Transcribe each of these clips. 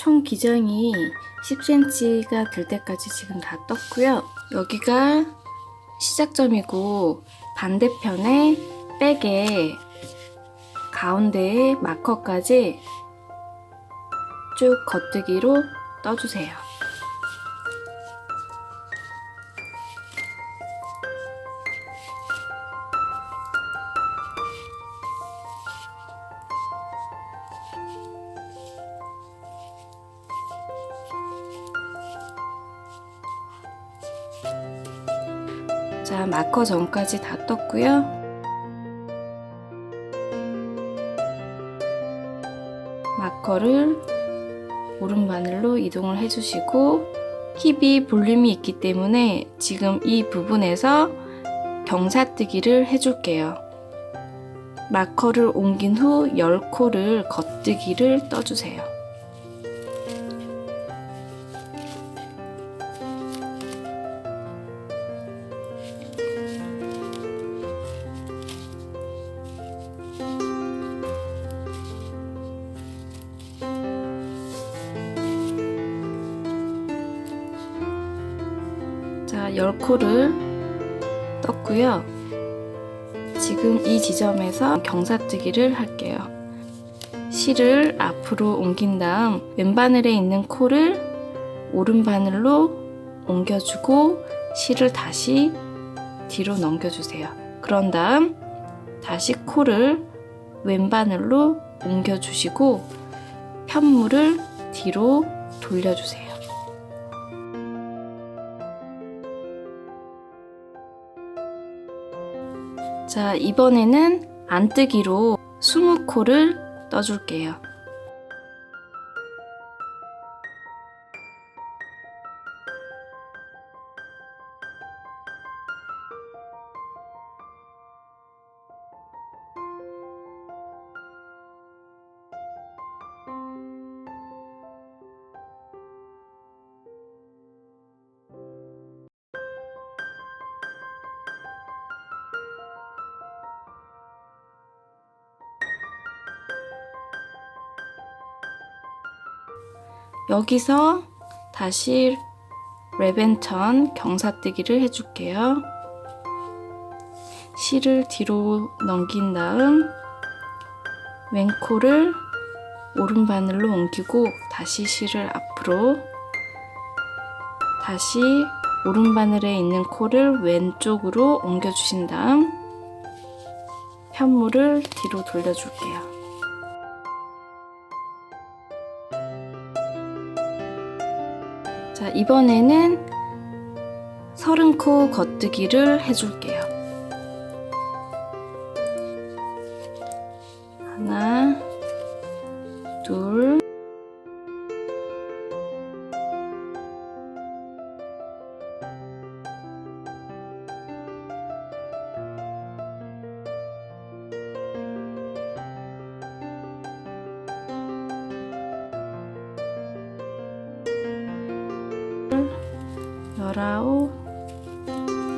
총 기장이 10cm가 될 때까지 지금 다 떴고요. 여기가 시작점이고 반대편에 백에 가운데에 마커까지 쭉 겉뜨기로 떠주세요. 자, 마커 전까지 다 떴고요. 마커를 오른바늘로 이동을 해주시고 힙이 볼륨이 있기 때문에 지금 이 부분에서 경사뜨기를 해줄게요. 마커를 옮긴 후 10코를 겉뜨기를 떠주세요. 자, 10코를 떴고요. 지금 이 지점에서 경사뜨기를 할게요. 실을 앞으로 옮긴 다음 왼바늘에 있는 코를 오른바늘로 옮겨주고 실을 다시 뒤로 넘겨주세요. 그런 다음 다시 코를 왼바늘로 옮겨주시고 편물을 뒤로 돌려주세요. 자, 이번에는 안뜨기로 20코를 떠줄게요. 여기서 다시 랩앤턴 경사뜨기를 해줄게요. 실을 뒤로 넘긴 다음 왼코를 오른바늘로 옮기고 다시 실을 앞으로, 다시 오른바늘에 있는 코를 왼쪽으로 옮겨주신 다음 편물을 뒤로 돌려줄게요. 자, 이번에는 30코 겉뜨기를 해줄게요. 하나, 둘, 열아홉,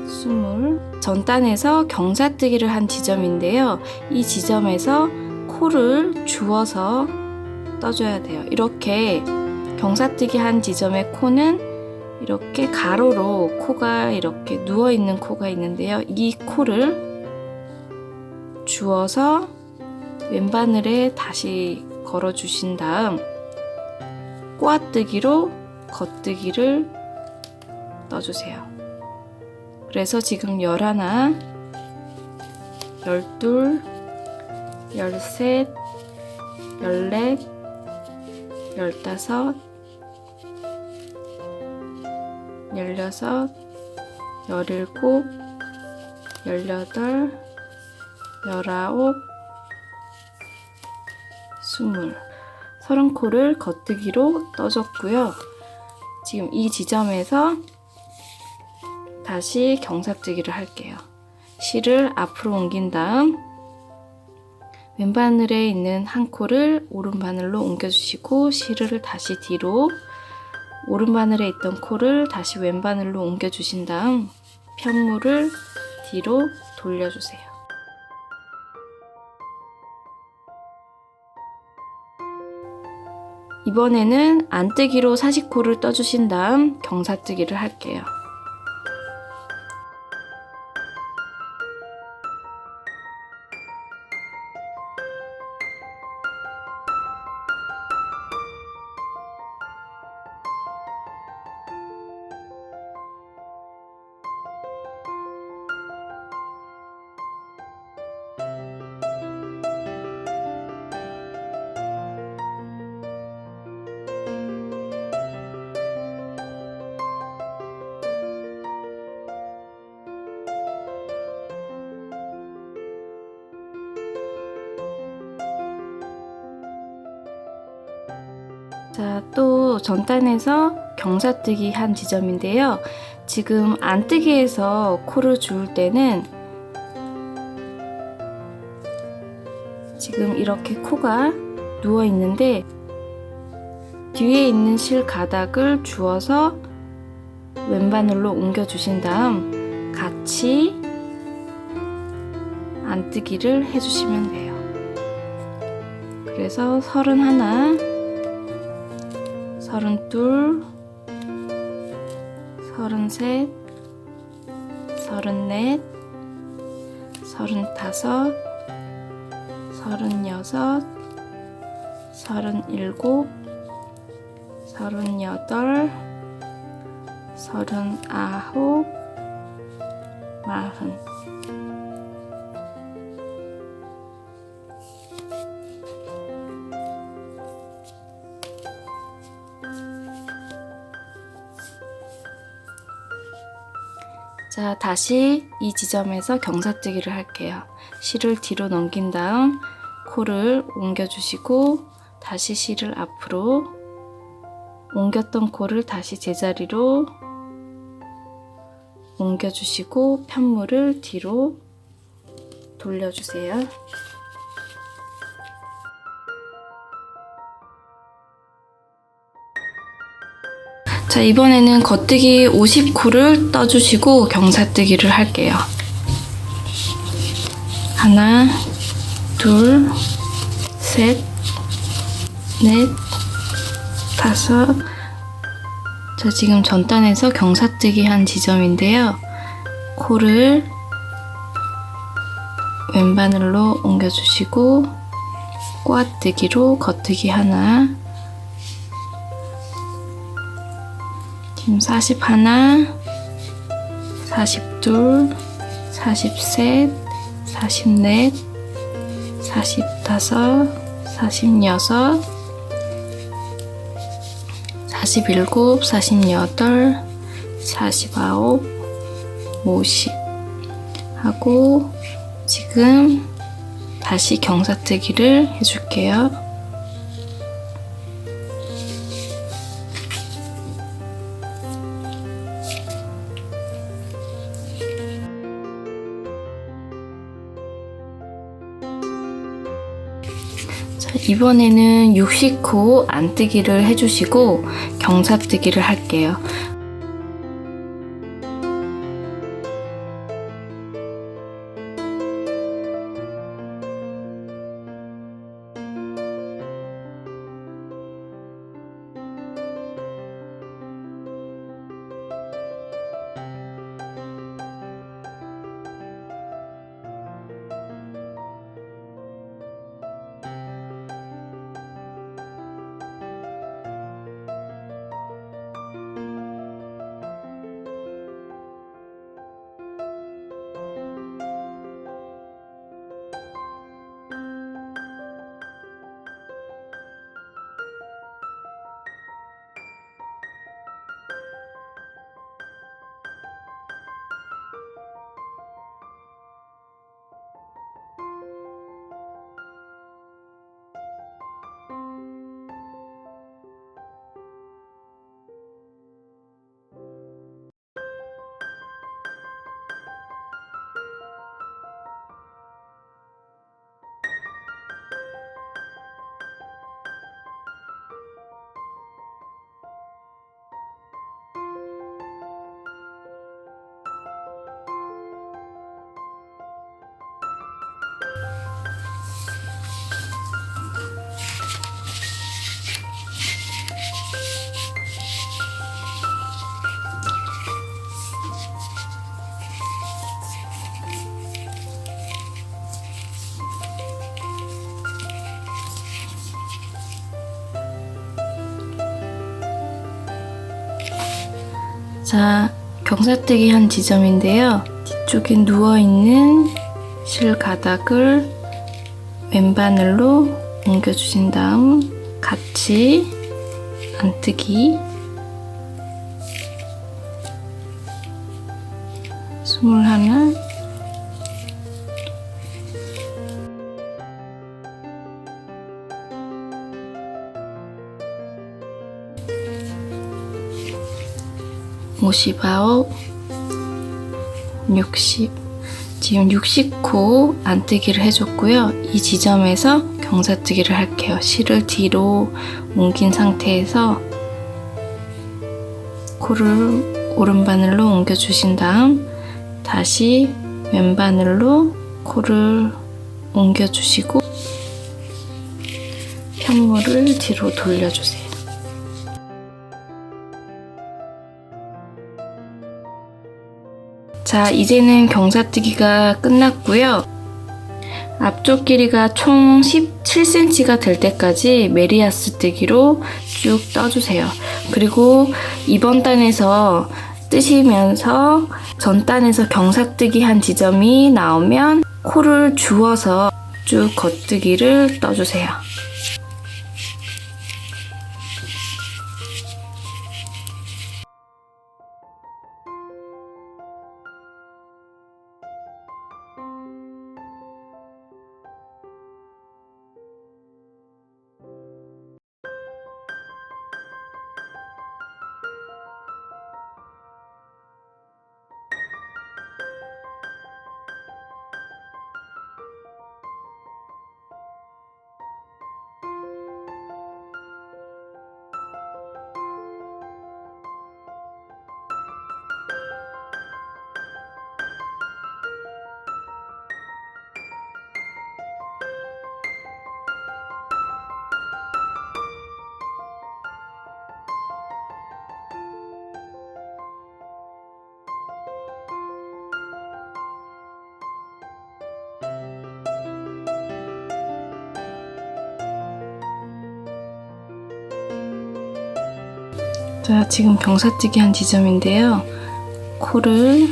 20. 전단에서 경사뜨기를 한 지점인데요. 이 지점에서 코를 주워서 떠줘야 돼요. 이렇게 경사뜨기 한 지점의 코는 이렇게 가로로 코가 이렇게 누워있는 코가 있는데요. 이 코를 주워서 왼바늘에 다시 걸어주신 다음 꼬아뜨기로 겉뜨기를 떠주세요. 그래서 지금 11, 12, 13, 14, 15, 16, 17, 18, 19, 20. 30코를 겉뜨기로 떠줬고요. 지금 이 지점에서 다시 경사뜨기를 할게요. 실을 앞으로 옮긴 다음 왼바늘에 있는 한 코를 오른바늘로 옮겨주시고 실을 다시 뒤로, 오른바늘에 있던 코를 다시 왼바늘로 옮겨주신 다음 편물을 뒤로 돌려주세요. 이번에는 안뜨기로 사시코를 떠주신 다음 경사뜨기를 할게요. 자, 또 전단에서 경사뜨기 한 지점인데요. 지금 안뜨기에서 코를 주울 때는 지금 이렇게 코가 누워 있는데 뒤에 있는 실 가닥을 주워서 왼바늘로 옮겨 주신 다음 같이 안뜨기를 해주시면 돼요. 그래서 31, 32, 33, 34, 35, 36, 37, 38, 39, 40. 자, 다시 이 지점에서 경사뜨기를 할게요. 실을 뒤로 넘긴 다음 코를 옮겨주시고 다시 실을 앞으로, 옮겼던 코를 다시 제자리로 옮겨주시고 편물을 뒤로 돌려주세요. 자, 이번에는 겉뜨기 50코를 떠주시고 경사뜨기를 할게요. 하나, 둘, 셋, 넷, 다섯. 자, 지금 전단에서 경사뜨기 한 지점인데요. 코를 왼바늘로 옮겨주시고 꼬아뜨기로 겉뜨기 하나, 지금 41, 42, 43, 44, 45, 46, 47, 48, 49, 50 하고 지금 다시 경사뜨기를 해줄게요. 자, 이번에는 60코 안뜨기를 해주시고 경사뜨기를 할게요. 자, 경사뜨기 한 지점인데요. 뒤쪽에 누워있는 실 가닥을 왼바늘로 옮겨주신 다음 같이 안뜨기 21 59 60 지금 60코 안뜨기를 해줬고요. 이 지점에서 경사뜨기를 할게요. 실을 뒤로 옮긴 상태에서 코를 오른바늘로 옮겨주신 다음 다시 왼바늘로 코를 옮겨주시고 편물을 뒤로 돌려주세요. 자, 이제는 경사뜨기가 끝났고요. 앞쪽 길이가 총 17cm가 될 때까지 메리아스 뜨기로 쭉 떠주세요. 그리고 이번 단에서 뜨시면서 전 단에서 경사뜨기 한 지점이 나오면 코를 주워서 쭉 겉뜨기를 떠주세요. 자, 지금 경사뜨기 한 지점인데요. 코를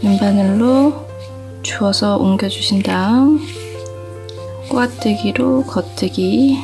왼바늘로 주워서 옮겨주신 다음 꼬아뜨기로 겉뜨기